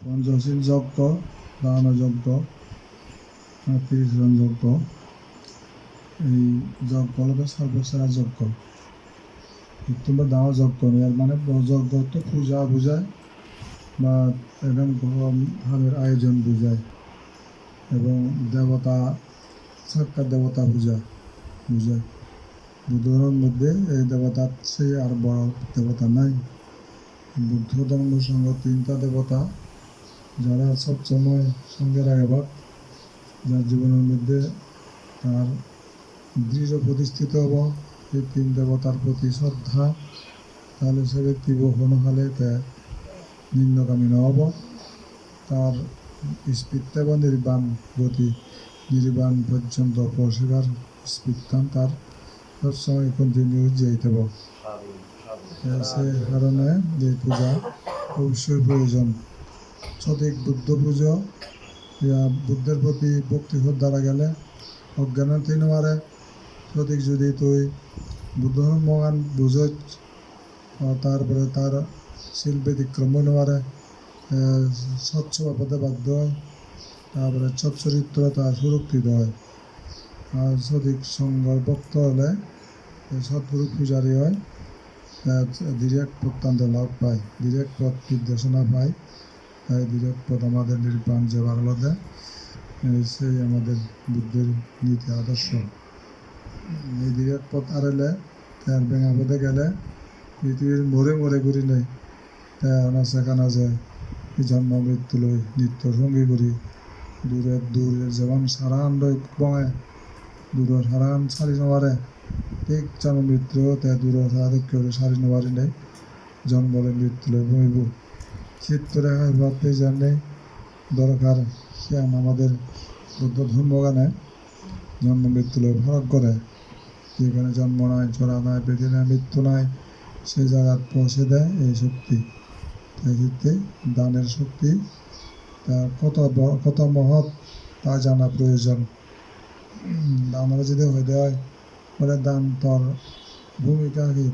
পঞ্চশীল যজ্ঞ, দান যজ্ঞ, ৩০ জন যজ্ঞ। এই যজ্ঞ হলো সর্বসেরা যজ্ঞ। তোমরা দাও যজ্ঞ এর মানে যজ্ঞ তো পূজা বোঝায় বা এবং ভাবের আয়োজন বোঝায় এবং দেবতা সাক্ষাৎ দেবতা বোঝায়। বুদ্ধ ধর্মের মধ্যে এই দেবতার চেয়ে আর বড় দেবতা নাই। বুদ্ধ ধর্ম সঙ্গে 3টা দেবতা যারা সবসময় সঙ্গে রাখবার, যার জীবনের মধ্যে তার দৃঢ় প্রতিষ্ঠিত হব এই 3 দেবতার প্রতি শ্রদ্ধা, তাহলে সে ব্যক্তি কখনো কালে নিম্নগামী নহব। তার স্পিডটা বা নির্বাণ গতি, নির্বাণ পর্যন্ত পৌঁছিবার স্পিডটান তার সবসময় কন্টিনিউ যেতে হবে। সে কারণে এই পূজা অবশ্যই প্রয়োজন। সঠিক বুদ্ধ পুজো বুদ্ধের প্রতি ভক্তি দ্বারা গেলে অজ্ঞান তিন মারে। সঠিক যদি তুই বুদ্ধ মহান বুঝ, তারপরে তার শিল ব্যতিক্রম নেওয়ারে স্বচ্ছ বাপদে বাধ্য হয়, তারপরে সচ্চরিত্র তার সুরক্ষিত হয়। আর সঠিক সঙ্গর ভক্ত হলে সৎগুরু পূজারী হয়, ডিরেক্ট প্রত্যান্ত লাভ পায়, ডিরেক্ট পথ নির্দেশনা পায়। তাই ডিরেক্ট পথ আমাদের নির্বাণ যে বাংলা দেয়, সেই আমাদের বুদ্ধের নীতি আদর্শ। এই ডিরেক্ট পথ হারালে তার ভেঙা পথে গেলে পৃথিবীর মোড়ে মোড়ে ঘুরি নেই, তাই সেখানে যায় জন্ম মৃত্যু লই নিত্য সঙ্গী করি। দূরের যেমন সারান লই বঙে দূরের সারান সারি নেওয়ারে, ঠিক জন্ম মৃত্যু তাই দূরের সারা কেউ সারি নেওয়ারি নেই, জন্ম বলে মৃত্যু লই বইব। চিত্ত রেখা ভাবতে জানলে দরকার সে আমাদের বুদ্ধ ধর্মগানে জন্ম মৃত্যু লই ফারাক করে। যেখানে জন্ম নাই, জরা নাই, বেদি নাই, মৃত্যু নাই, সেই জায়গায় পৌঁছে দেয় এই শক্তি। তাই দানের শক্তি তা কত মহৎ তা জানা প্রয়োজন। দানের যদি হয়ে দেয় বলে দান তোর ভূমিকা কি,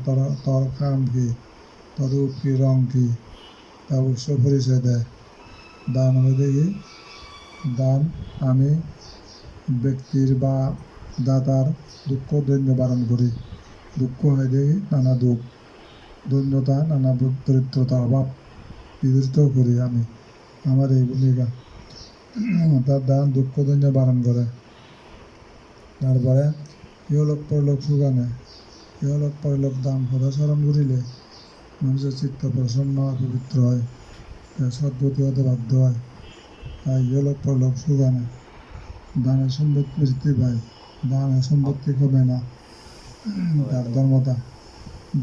তোর কাম কি, তোর রূপ কি, রং কি, তা অবশ্যই পরিচয় দেয়। দান হয়ে দেখি দান আমি ব্যক্তির বা দাতার দুঃখ দৈন্য বারণ করি। দুঃখ হয় দেখি নানা দুঃখ, দৈন্যতা, নানা দরিদ্রতা, অভাব বিবৃত করি আমি। আমার এই ভূমিকা তার দান দুঃখ দৈন্য বারণ করে। তারপরে ইহলোক পরলোক সুগানে, ইহলোক পরলোক দান সদাচরণ করিলে মানুষের চিত্ত প্রসন্ন হয়, পবিত্র হয়, সদ্গতি হতে বাধ্য হয়। তাই ইহলোক পরলোক সুগানে দানের সম্পত্তি বৃদ্ধি পায়, দানের সম্পত্তি কমে না, তার ধর্মতা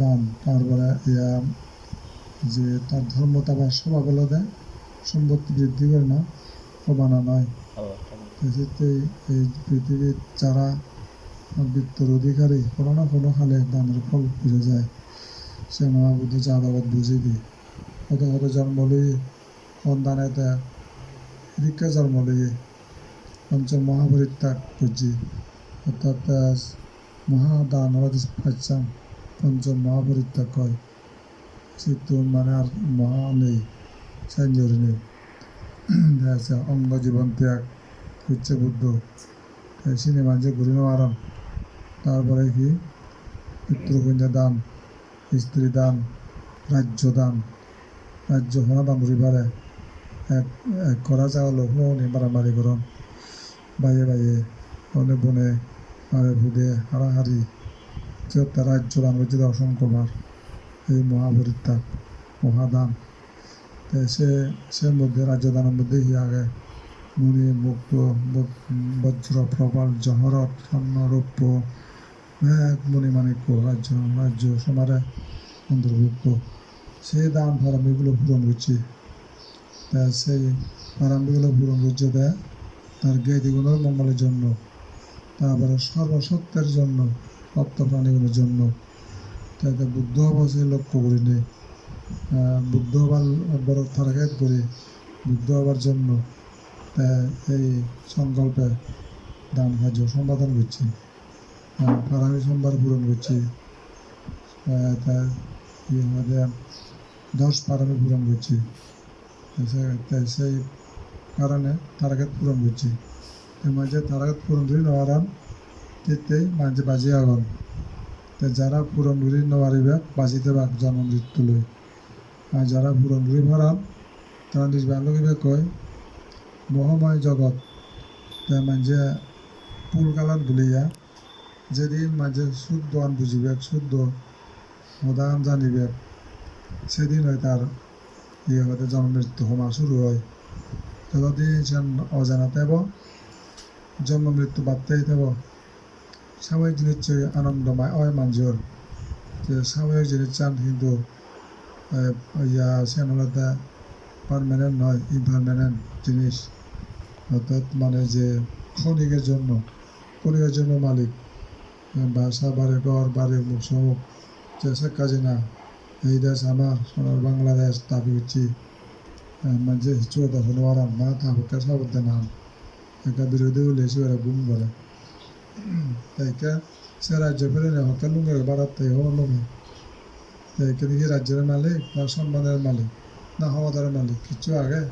দান। তারপরে যে তার ধর্মতা বা স্বভাব হলো দেয় সম্পত্তি বৃদ্ধি করে না, কমানো নয়। এই পৃথিবীর যারা বৃত্তর অধিকারী কোনো না কোনো হালে দানের ফল বুঝে যায়। সে মহাবুদ্ধ যাদবত বুঝিয়ে দিই কত কত জন্ম লইয়ে দানেতে দীক্ষা জন্ম লইয়ে পঞ্চম মহাপরিত্যাগ করছি, অর্থাৎ মহাদান পাচ্ছাম পঞ্চম মহাপরিত্যাগ হয়। চিত্তুন মানে আর মহা নেই, সেঞ্জুরি নেই, অঙ্গ জীবন ত্যাগ হচ্ছে বুদ্ধ। সিনেমা যে ঘুরি মারান। তারপরে কি পিতৃকন্যা দান, স্ত্রী দান, রাজ্য দান। রাজ্য হওয়া দান পারে এক করা যাওয়া লোক মারামারি করন, বাইয়ে বাইয়ে বনে বনে মারে ভুদে হারাহারি, কেউ তার রাজ্য দান করছে অসংখ্যবার। এই মহাপরিত্যাগ মহাদান। সে মধ্যে রাজ্যদানের মধ্যে আগে মুনি মুক্ত বজ্র প্রবল জহরত স্বর্ণ রৌপ্য এক মণিমাণিক্য রাজ্য সমারে অন্তর্ভুক্ত। সেই দান ফারামিগুলো পূরণ করছে। সেই ফারামিগুলো পূরণ করছে দেয় তার জ্ঞাতিগুণের মঙ্গলের জন্য, তারপরে সর্বসত্যের জন্য, সত্য প্রাণীগুলোর জন্য। তাই বুদ্ধ অবশ্যই লক্ষ্য করি নেই, বুদ্ধ হবার বড় টার্গেট করি বুদ্ধ হবার জন্য এই সংকল্পে দান কার্য সম্পাদন করছি, পারামি সোমবার পূরণ করছি, 10 পারামি পূরণ করছি। সেই কারণে টার্গেট পূরণ করছি মাঝে টার্গেট পূরণ করি নেওয়ারাম তেতেই মাঝে বাজি আগন যারা পূরণ করি নেওয়ারিবে বাজিতে বাক জন্ম মৃত্যু লই আর যারা পূরণ করি ভরাম তারা নিজ বান্ধবীবে কয় মহাময় জগৎ মাঝে পুল কালার ভুলিয়া যেদিন মাঝে শুদ্ধ আন বুঝিবে শুদ্ধ মদান জানিবে সেদিন হয় তার হতে জন্ম মৃত্যু হওয়া শুরু হয় যতদিন সে অজানা থাকব জন্ম মৃত্যু বাদতেই থাকব সাময়িক জিনিস আনন্দময় হয় মানুষের যে সাময়িক জিনিস চান কিন্তু সে হলতে পারমানেন্ট নয় ইমপারমানেন্ট জিনিস অর্থাৎ মানে যে ক্ষণিকের জন্য মালিক বাসা বাড়ি ঘর বাড়ি মুখ সমুখ যে শেখ হাসিনা এই দেশ আমার সোনার বাংলাদেশ দাবি হচ্ছি মানে চৌদ্দ ফেব্রুয়ারি না থাকুক সাবধান নাম একটা বিরোধী হলে সে গুম করে তাইকে সে রাজ্য ফেলে নেওয়া হকে লুঙ্গে বাড়ার তাই হওয়ার লোকে তাইকে দেখি রাজ্যের মালিক না সম্মানের মালিক না ক্ষমতার মালিক কিছু আগে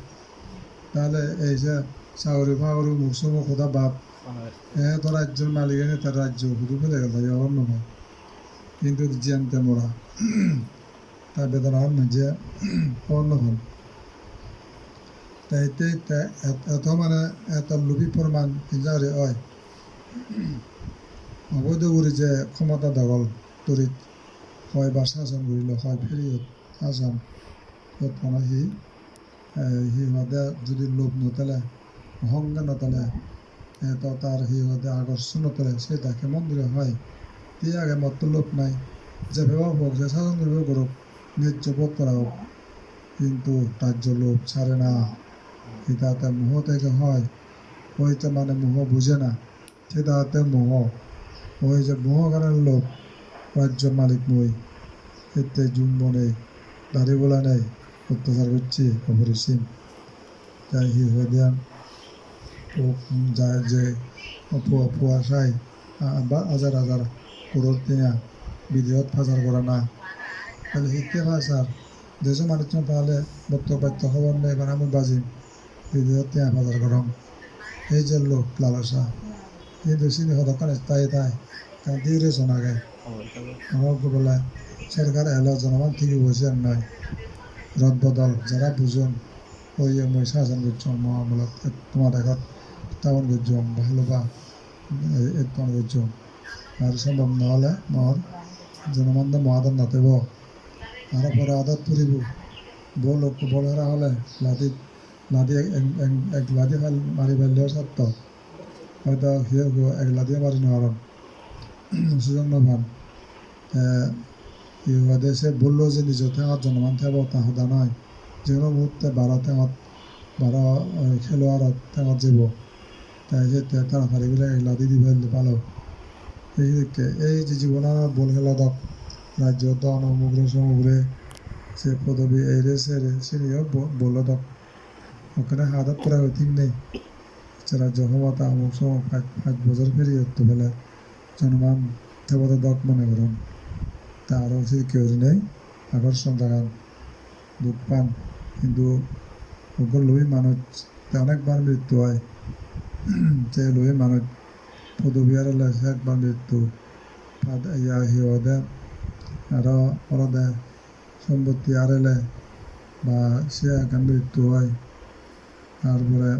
তাহলে এই যে চাকরি ফাকরি মুখ সমুখ কোথা বাপ তো রাজ্যের মালিক এনে তার রাজ্য শুধু ফেলে গেল হওয়ার নয় কিন্তু জিয়ানতে মোরা তার বেদনার মাঝে অন্য হল তাইতে এত মানে এত লোভী প্রমাণ হিজারে হয় অবৈধ করে যে ক্ষমতা দখল তরিত হয় বা শাসন করিল হয় ফেরিয়ত শাসন মানে সি হতে যদি লোভ নতলে অহংকার নতলে তো তার হতে আকর্ষণ নতলে সে তাকে মন্দিরে হয় তে আগে মত লোভ নাই যে ভেবা হোক যে শাসন করবে করুক ন্যায্য বোধ করা হোক কিন্তু রাজ্য লোভ ছাড়ে না সেটাতে মোহ থেকে হয় ওইটা মানে মোহ বুঝে না সেটাতে মোহ ওই যে মোহ কারণে লোভ রাজ্য মালিক মই এতে জুম্ব নেই দাড়িগোলা নেই অত্যাচার করছি অপরিসীম তাই হি হয়ে দেন ও যায় যে পুয়াশায় বা হাজার হাজার করোড় টিয়া বিদেহত পাচার করা না তাহলে হিতে পাচার দেশ মানুষ তাহলে বক্তব্য খবর নেই এবার আমি বাজিম বিদেহত টিয়া পাচার করম এই যে লোক লালসা এই বেশি হদকান তাই কারণ দিয়ে শোনাগে আমার বলে সরকার এলো জনগণ ঠিকই বসে নয় রদ বদল যারা বুঝুন ওই মই শাসন করছো মহামূলত তোমার এখন স্থাপন করছো ভালো বা স্থাপন করছো আর সম্ভব নহলে মহর জনগণ মহাদন নাতেব আর পরে আদত পুরিব বল বলেরা হলে লাদি এক লাদি মারি ফেললেও সত্য হয়তো সিয়ে এক লাদিয়ে মারি নোয়ারম সুযোগ নভান দেশে বললো যে নিজ ঠেঙত জনমান থাকব তা সদা নয় যে কোনো মুহূর্তে বারো খেলোয়াড়ত ঠেঙত যাব তাই যে তাড়াতাড়ি বলে লাদি দি ফেললে ভালো এই যে জীবনের বল খেলা দক রাজ্য দন অমুগ্রে সমুগ্রে সে পদবী এই রে সে রে সিনিও বলল দক ওখানে হাতত করা ঠিক নেই রাজ্য ক্ষমতা অমুক সমুক 5 বছর ফেরিয়ে তো বলে জনমান দেবতা দক মনে করুন তার উচিত কেউ নেই আকর্ষণ জাগান দুঃখ পান কিন্তু ওগুলো লই মানুষ অনেকবার মৃত্যু হয় যে লই মানুষ পদবিয়ার একবার মৃত্যু হিওদে আরও অরদে সম্পত্তি আরেলে বা সে একটা মৃত্যু হয় তারপরে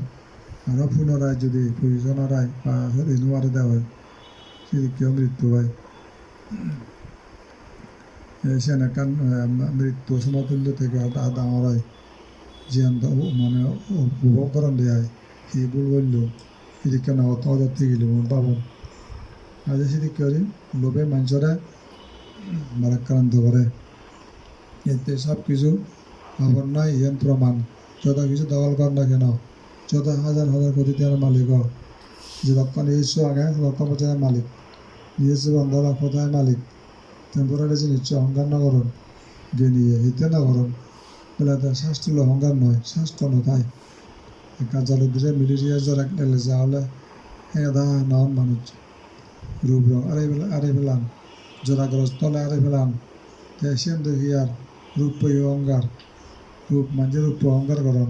আরও পুনরায় যদি প্রয়োজন হারায় বা রিনুয়ারে দেওয়া হয় সেদিক কেউ মৃত্যু হয় সেখান মৃত্যু সমতুল্য থেকে ডাঙর হয় জিয়ান্ত মানে উপকরণ দেয় সি ভুল বলল সেদিকে না অত থেকে গেল পাবো আজ সেদিক করি লোভে মানুষরা মারাক্রান্ত করে এতে সব কিছু খবর নয় ইয়েন প্রমাণ যত কিছু দখল কর না কেন যত হাজার হাজার কোটি টাকার মালিক যে লক্ষণ নিজস্ব আগে লক্ষ পর্যন্ত মালিক নিজস্ব বন্ধ লক্ষ টাকার মালিক টেম্পোরারি যে নিশ্চয় অহংকার না করুন যে নিয়ে হিতে না করুন বলে তার স্বাস্থ্য অহংকার নয় স্বাস্থ্য নথায় কার্যালয় দূরে মিলিটিয়া জ্বর একলে যা হলে দা নন মানুষ রূপ রং আরে ফেলান জোড়াগ্রস্ত হলে আরে ফেলান এশিয়ান দেখি আর রূপ অহংকার রূপ মানুষের রূপ অহংকার করেন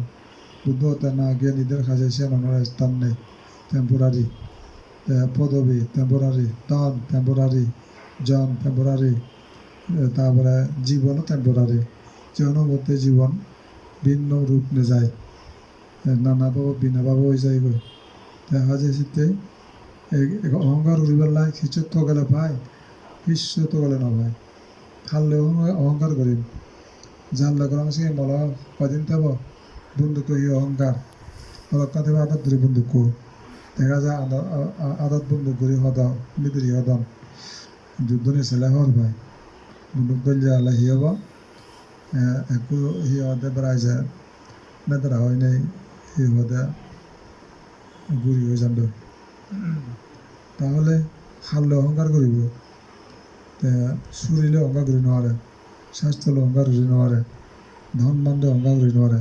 বুদ্ধ হতে না জ্ঞানীদের কাছে সে স্থান নেই টেম্পোরারি পদবী টেম্পোরারি ধন টেম্পোরারি জন টেম্পোরারি তারপরে জীবনও টেম্পোরারি যে অনুভূতি জীবন ভিন্ন রূপ নিয়ে যায় নানাভাবে বিনাভাবে হয়ে যায় গো দেখা যায় শীতে অহংকার করি পেলাই কিছু তো গেলে পাই কিছু তো গেলে না পাই খাললেও অহংকার করিম জানলে করার সঙ্গে মলা কদিন থাকব বন্ধুত্ব ই অহংকার অলক্ষা থেকে আদত ধরে বন্ধুক দেখা যায় আদত বন্ধুক করি হদাও মিদুরি হদম যুদ্ধ নিয়ে ছেলে হর ভাই বন্ধুক দলিয়া আল্লাহ হিয়ব একু হিয়দে বেড়াই যায় মেদরা হয় নাই হিয়দে গুড়ি হয়ে যান তাহলে খাললে অহংকার করিব চুরিলে অহংকার করি নোৱাৰে স্বাস্থ্যলৈ অহংকার করি নোৱাৰে ধন মানলে অহংকার করি নোৱাৰে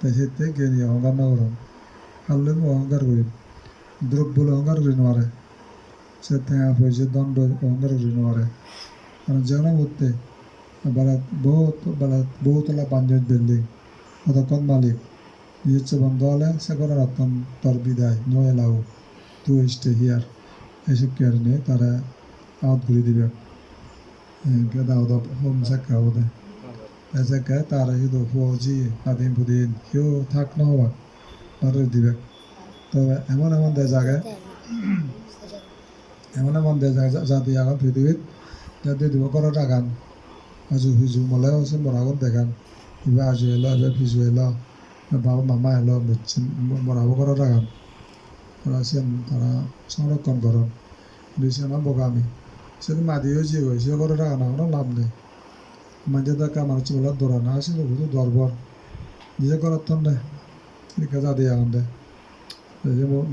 সেইতে জ্ঞানী অহংকার না করম খাললে অহংকার করিম দ্রব্যলে অহংকার করি নোৱাৰে সে টেঙা পয়সা দণ্ড অহংকার করি নোৱাৰে কারণ যেন মধ্যে বহুতলা পাঞ্জত বিল্ডিং কতক্ষণ মালিক নিজস্ব বন্ধ হলে সে করার অত্যন্ত তোর বিদায় নয় এলাও টু স্টে হিয়ার এসব কেয়ার নিয়ে তারা আউট করে দিবে দাউদ হোম সাক্ষা হতে এসে তারা শুধু ফৌজি আদিম পুদিন কেউ থাক না হওয়া তারা দিবে তবে এমন জায়গায় এমন জাতি আগান পৃথিবীত যাতে দিব করার আগান আজু হুজু মলে আছে মরাগত দেখান কিবা আজু এলো এবার ফিজু এলো বাবা মামা এলো মরাবো করার আগান তারা তারা সংরক্ষণ করেন দুইশনা বোগামি সেটা মাদিও যে হয়েছে করার আগান কোনো লাভ নেই মাঝে দেখা মানুষ বলে দৌড়া না আসে বুঝু দরবর নিজে করার তো নেই লিখে যা দিয়ে আগান দেয়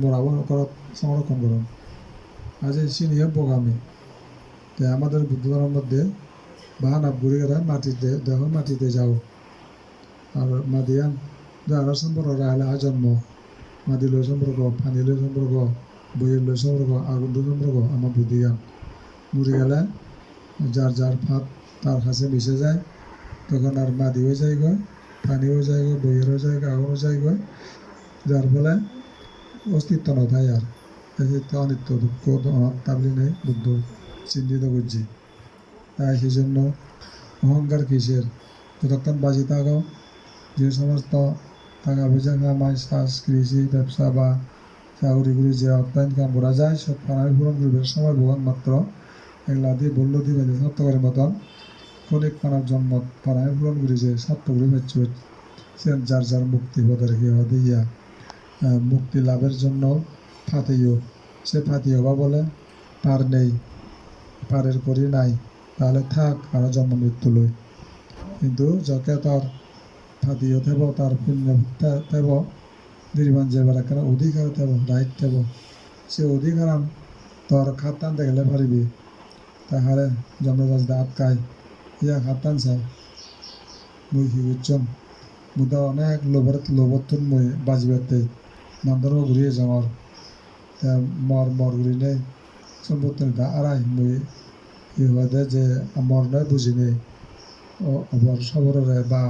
মরাবো করার সংরক্ষণ করেন আজ সিনিয়র বোগামি তাই আমাদের বুদ্ধ ধর্মের মধ্যে বাহান ঘুরে গেলে মাটিতে দেখো মাটিতে যাও আর মাদিয়ান যারা সম্পর্ক রাহলে আজন্ম মাদিলৈ সম্পর্ক পানিলৈ সম্পর্ক বইয়ের সম্পর্ক আগুন সম্পর্ক আমার বুদ্ধিজ্ঞান মরে গেলে যার যার ফাঁদ তার কাছে মিশে যায় তখন আর মাদি হয়ে যায় গো পানিও যায় গো বইয়ের হয়ে যায় আগুনও যায় গো যার ফলে অস্তিত্ব নথায় আর অনিত্য দুঃখ তাবলি নেই বুদ্ধ চিহ্নিত করছি তাই সেই জন্য অহংকার কিসের যতক্ষণ বাজি থাকো যে সমস্ত টাকা পয়সা কামাই চাষ কৃষি ব্যবসা বা চাকরিগুলি যে অর্থায়ন কাম করা যায় সব প্রাণায় পূরণ করবে সময় ভগবান মাত্র এগুলা দিয়ে বলল দিবে যে সত্যকারের মতন ক্ষণিক মানব জন্ম প্রাণায় পূরণ করি যে সত্যগুলি পাচ্ছ সে যার যার মুক্তি পদের কি হতে ইয়া মুক্তি লাভের জন্য ফাতেইও সে ফাতিও বা বলে পার নেই পারের করি নাই তাহলে থাক আরো জন্ম মৃত্যু লই কিন্তু যাকে তার ফাতিও থেব তার পুণ্য থেব নির্মাণ যে বেলা কেন অধিকার থেব রাইট থেব সে অধিকার তোর খাতান দেখলে পারিবি তাহারে জন্মদাস দাঁত খাই ইয়া খাতান চাই মুই হিউজন মুদা অনেক লোভর মই বাজিবাতে নান্দর ঘুরিয়ে যাওয়ার মর ঘুরি নেই সম্পত্তি দা আড়াই মুই ইহাদে যে মর নয় বুঝি নেই অবর সবরে বা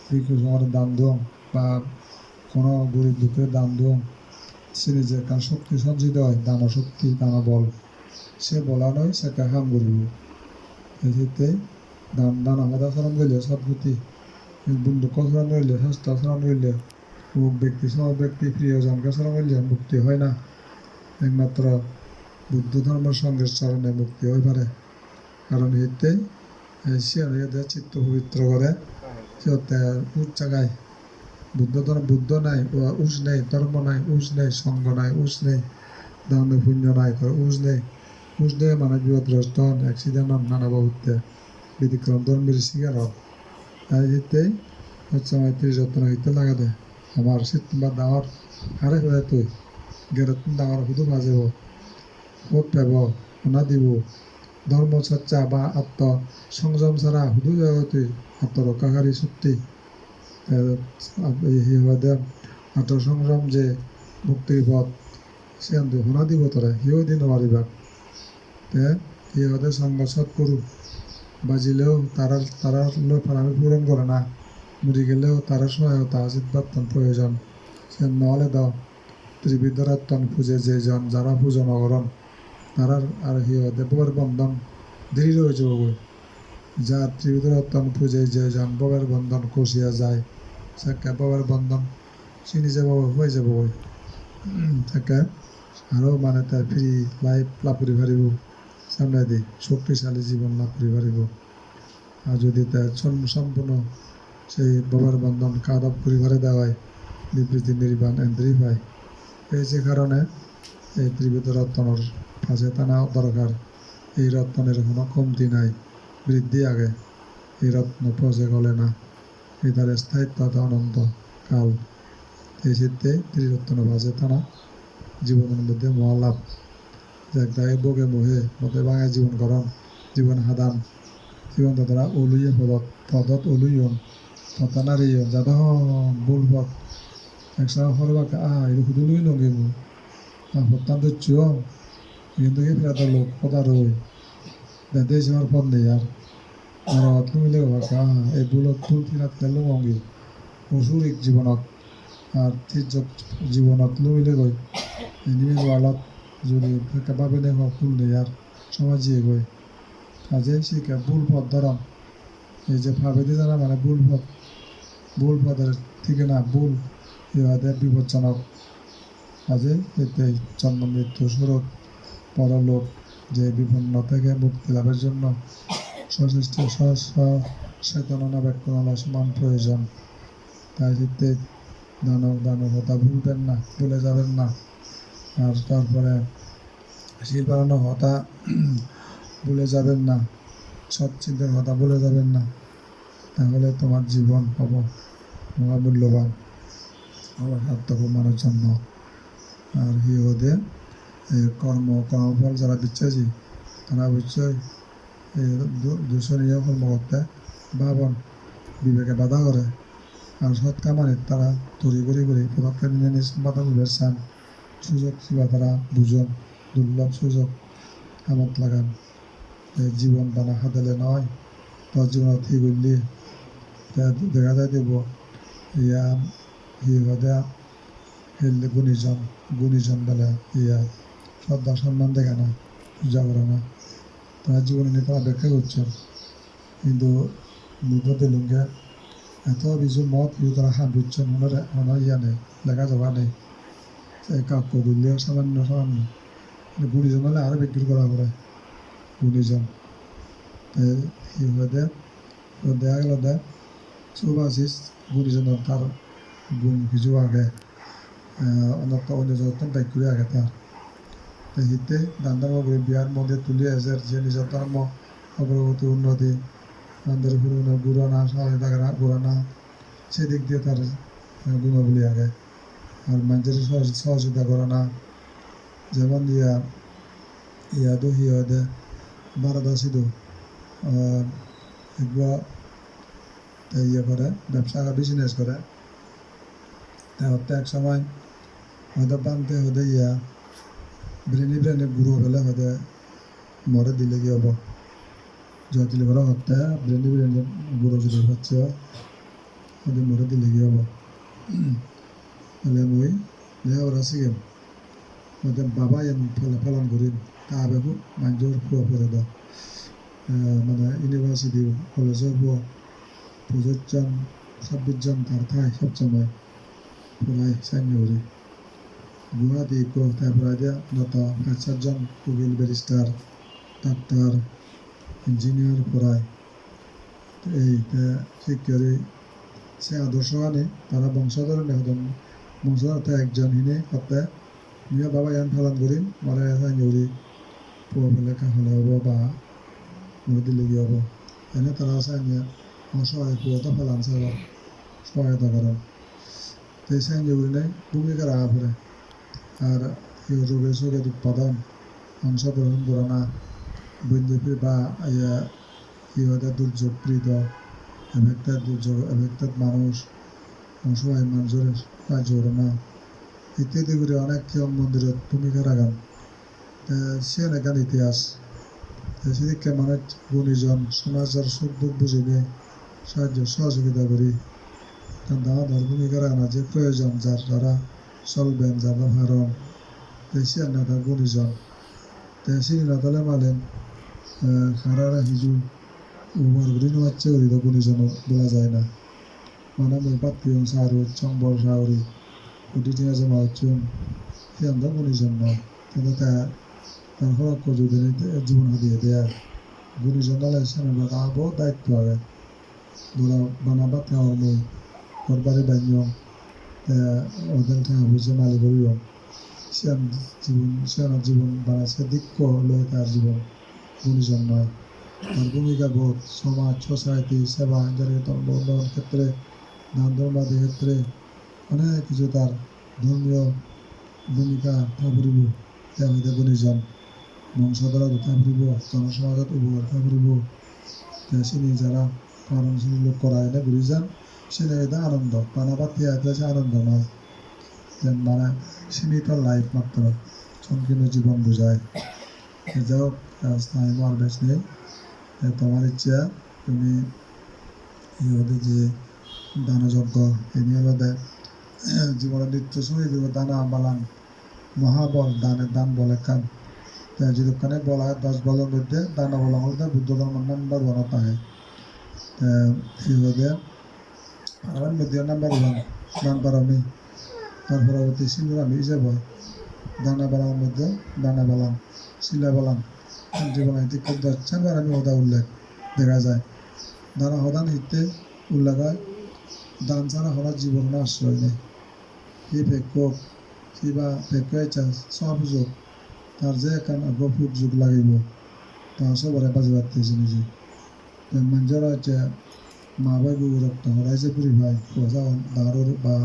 বিকুর দান দং বা কোনো গরিব দুঃখের দান দং সে নিজে কারণ শক্তি সঞ্চিত হয় দানা শক্তি দানা বল সে বলা নয় সে কাম করিব এতে দান আলাদা আচরণ করলে সদ্গতি বন্ধুক আচরণ করলে স্বাস্থ্য আচরণ করলে ব্যক্তি সব ব্যক্তি প্রিয়জনকে আচরণ করলে মুক্তি হয় না একমাত্র বুদ্ধ ধর্মের সঙ্গে চরণে মুক্তি হয়ে পারে কারণ এতে সে চিত্ত পবিত্র করে সে উচ্চ জায়গায় বুদ্ধ নাই উস নেই ধর্ম নাই উস নেই সঙ্গ নাই উস নেই দান পুণ্য নাই উস নেই মানে বিপদগ্রস্ত হন অ্যাক্সিডেন্ট হন নানা বাবুতে ব্যতিক্রম ধর্মের শিকার হন তাই যেতে হচ্ছে আমার যত্ন হইতে লাগা দেয় আমার শীত বা দাওয়ার হারে হয়ে তুই গেরত দাওয়ার শুধু বাজেব ভোট পাব শোনা দিব ধর্ম চর্চা বা আত্ম সংযম ছাড়া শুধু তুই আত্মরক্ষাকারী সত্যি আত্মসংযম যে মুক্তির পথ সে শোনা দিব তোরা সিও দিন নোৱাৰিবা সিহঁতে সংঘ সৎ কৰোঁ বাজিলেও তারা লৈ আমি পূরণ করে না মরি গেলেও তারা সহায়তা আশীর্বাদ প্রয়োজন সে নহলে দাও ত্রিবিধরত্তন পূজে যে জন যারা পূজন অগরণ তারার আর দেবর বন্ধন দৃঢ় হয়ে যাব যা ত্রিবিধরত্তন পূজে যে জন ববের বন্ধন কষিয়া যায় সে ববের বন্ধন চিনি যাব হয়ে যাব তাকে আরও মানে তাই ফ্রি লাইফ লাভ করে পারিব সামনে দি শক্তিশালী জীবন লাভ করে পারিব আর যদি তাই সম্পূর্ণ সেই ববের বন্ধন কাদব পরিবারে দেওয়ায় বিবৃতি নির্বাণ এন্দ্রি পায় এই যে কারণে এই ত্রিবিধ রত্নের পাশে টানা দরকার এই রত্নের কোনো কমতি নাই বৃদ্ধি আগে এই রত্ন পচে গলে না এটার স্থায়িত্বতা অনন্ত কাল এই ক্ষেত্রে ত্রিরত্ন পাশে টানা জীবনের মধ্যে মহালাভ যাই বগে মোহে মতে বাঙা জীবন করণ জীবন হাদান জীবন তারা অলুয়ে পদত অলুইন পতানারিয়ন যাদা ভুল পথ একসময় হরবাকে এটা হুদুলুই নগে মু হত্যান্ত চুয় কিন্তু এই ফেরাত লোক পদা রই দেশ আমার পদ নেই আর অতমিলে ভাকা এই বুলত ফুল ফিরাত খেলো অঙ্গি অসুরিক জীবনত আর তির্যক জীবনত লুমিলে গই নিয়ে ওয়ালত যদি ভাবে দেখো ফুল নেই আর সমাজিয়ে গই কাজে শিখে ভুল পথ ধরম এই যে ভাবে দিয়ে জানা মানে ভুল পথের থেকে না ভুল ইহাদের বিপজ্জনক কাজে এতে জন্ম মৃত্যু স্বরূপ পরলোক যে বিপন্ন থেকে মুক্তি লাভের জন্য সচেষ্ট সচেতনতা ব্যক্তনালা সমান প্রয়োজন তাই ক্ষেত্রে দানবতা ভুলবেন না ভুলে যাবেন না আর তারপরে শিল্পারানো হতা ভুলে যাবেন না সৎ চিন্তার কথা ভুলে যাবেন না তাহলে তোমার জীবন পাব মহামূল্যবান আবার সার্থক মানের জন্য আর ওদের কর্মফল যারা বিশ্বাসী তারা অবশ্যই দূষণীয় কর্ম করতে ভাবন বিবেকে বাধা করে আর সৎ কামানিত তারা তৈরি করে পদক্ষেপ নিয়ে নিজ সম্পাদন চান সুযোগ কিবা তারা বুঝন দুর্লভ সুযোগ কামত লাগান জীবন বানা হাতেলে নয় তোর জীবনত ঠিক করলি দেখা যায় দেব ইয়া হদা হেললে গুণীজন বেলা ইয়া শ্রদ্ধা সম্মান দেখে না পূজা করে না তারা জীবনে নিয়ে তারা ব্যাখ্যা করছেন কিন্তু মুখতে লুঙ্গে এত কিছু মত কিন্তু তারা হাত বুঝছেন মনে ইয়া নেই লেখা যাওয়া নেই কাক্য গুলিও সামান্য গুণীজন হলে আরও বিক্রি করা করে গুণীজন দেখা গেল দে চৌবাশিস গুণীজনের তার গুণ কিছু আগে অন্য জগতের বাইক করে আগে তার হিতে দান ধর্ম করে বিহার মধ্যে তুলে আছে যে নিজের ধর্ম অগ্রগতি উন্নতি আমাদের পুরনো গুরানা সহায়তা গুরানা সেদিক দিয়ে তার গুণাবলী আগে আর মানুষের সহযোগিতা করে না যেমন ইয়াদু হিয়াদে বারাদাসিদু এগুলো ইয়ে করে ব্যবসা বিজনেস করে তাহলে এক সময় হয়তো বানতে হতে ব্রেনে গুঁড়ো ফেলে হতে মরে দিলে কি হব দিলে করে হতে ব্রেনে গুঁড়ো যদি হচ্ছে হতে মরে দিলে কি হব তাহলে মই ওরা শিখেম হতে বাবা পালন করিম তা আবেগো মানুষের পুয়া করে দাও মানে ইউনিভার্সিটি কলেজের 25 জন 26 জন তার ঠাই সবসময় পুরাই সাইনি গুয়াহাটি তারপরে দিয়া যত 5-7 জন উকিল ব্যারিস্টার ডাক্তার ইঞ্জিনিয়ার পড়ায় এই শিক্ষারে সে আদর্শ আনে তারা বংশধর নেহদন বংশধর একজন হিনে হতে নিয়ে বাবা ইয়ান পালন করি মারা সাইনি পুয়া ফেলে খাফলে হব বা নদী লেগে হব এনে তারা সাইনি অসহায় পুয়াটা ফেলান সারা সহায়তা করেন এই সাইনি নেই ভূমিকা রাখা পড়ে আর যোগে যোগে উৎপাদন অংশগ্রহণ করে না বন্যপ্রাণী বা ইহদের দুর্যোগ প্রীত এফেক্টেড মানুষ অসহায় মানুষের সাহায্য করে না ইত্যাদি করে অনেক কিয়ন মন্দিরের ভূমিকা রাখান সে এখান ইতিহাস সেদিকে মানে গুণীজন সমাজের সুখ দুঃখ বুঝিলে সাহায্য সহযোগিতা করি দাওয়া ধর ভূমিকা রাখা যে প্রয়োজন যার যারা চলবেন যারা হারণ দেশি নেতা গুণীজন দেশি নেতালে মালেন হারারা হিজু উমার গুলি নোয়াচ্ছে ওরিদ গুণীজন বলা যায় না মানে মই পাত্রিয়ন সারু চম্বল সাউরি উদিটি আছে মাউচুন সে আমরা গুণীজন নয় কিন্তু তার হরক্ষ যদি জীবন হারিয়ে দেয় গুণীজন নালে সেনারা আবো দায়িত্ব আগে দোলা বানাবা তেওর মই ঘরবাড়ি বানিও ওদের ঠাঁ বুঝে মালিক হইও সেনার জীবন বানাচ্ছে দিক্ষ লয় তার জীবন গুণীজন নয় তার ভূমিকা বহুত সমাজ সোসাইটি সেবা উন্নয়ন ক্ষেত্রে দান ধর্মাদি ক্ষেত্রে অনেক কিছু তার ধর্মীয় ভূমিকা থাপরিব তেওঁলোকে গুণীজন বংশধরা থাপরিব জনসমাজত উপকার থাপরিব চিনি যারা কারণ চিনি লোক করা এনে ঘুরি যান চিনি এটা আনন্দ বানাবাতি আছে আনন্দ নয় যেন মানে সীমিত লাইফ মাত্র সংকীর্ণ জীবন বোঝায় যাই হোক স্থায়ী আর বেশ নেই তোমার ইচ্ছা তুমি ওদের যে দানযজ্ঞ এই নিয়ে হলো জীবনের নিত্য সময় দিব দানা বালান মহাবল দানের দান বলে কান যেখানে বলা হয় 10 বলের মধ্যে দানা বলা হলে বুদ্ধ ধর্ম নাম্বার 1 থাকে এইভাবে আমার মধ্যে নাম্বার 1 দান পারামি তার পরবর্তী সিন্ধু আমি হিসেব হয় দানা বালার মধ্যে দানা বালাম শিলা বালাম জীবন খুব যাচ্ছেন আর আমি হদা উল্লেখ দেখা যায় দানা হদান হিতে উল্লেখ হয় দান ছাড়া হওয়ার জীবন আশ্রয় নেই সি ভেক্যক কিবা ভেক্য সব যুগ তার যে এখন গফুর যুগ লাগিব তার সবরে বাজে বাড়তেছে নিজে মানুষেরা হচ্ছে মা ভাই গুরু রক্ত হরাইছে পুরি ভাই পয়সা দাঁড়োর বা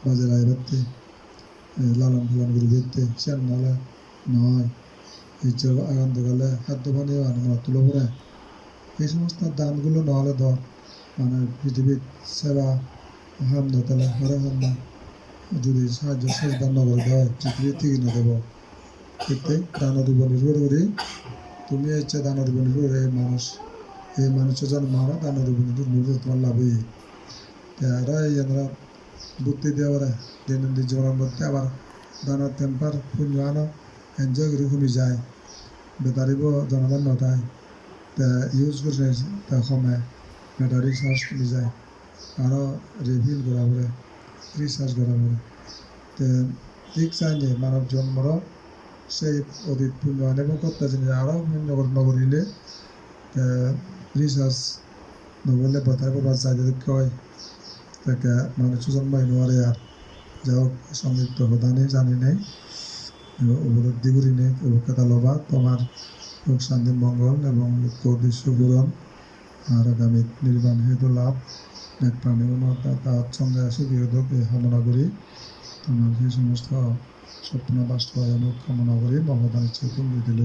বাজে লাই বাড়তে লালন পালন করে দেখতে সেন নালে নয় ইচ্ছার আনন্দ গেলে খাদ্য পানীয় আনন্দ তুলে পড়ে এই সমস্ত দানগুলো নহলে ধর মানে পৃথিবীর সেবা হাম দতালে হরে হাম না যদি সাহায্য শেষ দান নগরে দেয় পৃথিবীর থেকে না দেব এতে দানের উপর নির্ভর করি তুমি ইচ্ছে দানের উপর নির্ভর এই মানুষের জন্ম মারা দানের উপর নির্ভর তোমার লাভই এরা আমরা বুদ্ধি দেওয়ার দৈনন্দিন জীবনের মধ্যে আবার দানের টেম্পার পুণ্য আনো এনজয় করে কমে যায় বেটারিব জনগণ নটায় ইউজ করে তা কমে ব্যাটারি চার্জ কমে যায় আরও রিভিল করা পড়ে রিচার্জ করা পড়ে তো ঠিক চাইলে মানব জন্মর সেই অধিক পুণ্য আনিব করতে জিনিস আরও পুণ্য নগরিলে রিচার্জ নগরলে বেটারি পাবার চাইলে কয় তাকে মানুষ জন্মাই নোৱাৰে আর যা হোক সংযুক্ত প্রধানে জানি নেই উপলব্ধি করি নেই অভিজ্ঞতা লবা তোমার সুখ শান্তি মঙ্গল এবং লক্ষ্য উদ্দেশ্য পূরণ আর আগামী নির্বাণ হেতু লাভ এক প্রাণী তার সঙ্গে সুখী হোক এই কামনা করি তোমার সেই সমস্ত স্বপ্ন বাস্তবায়ন কামনা করি ভগবানের চেতন দিল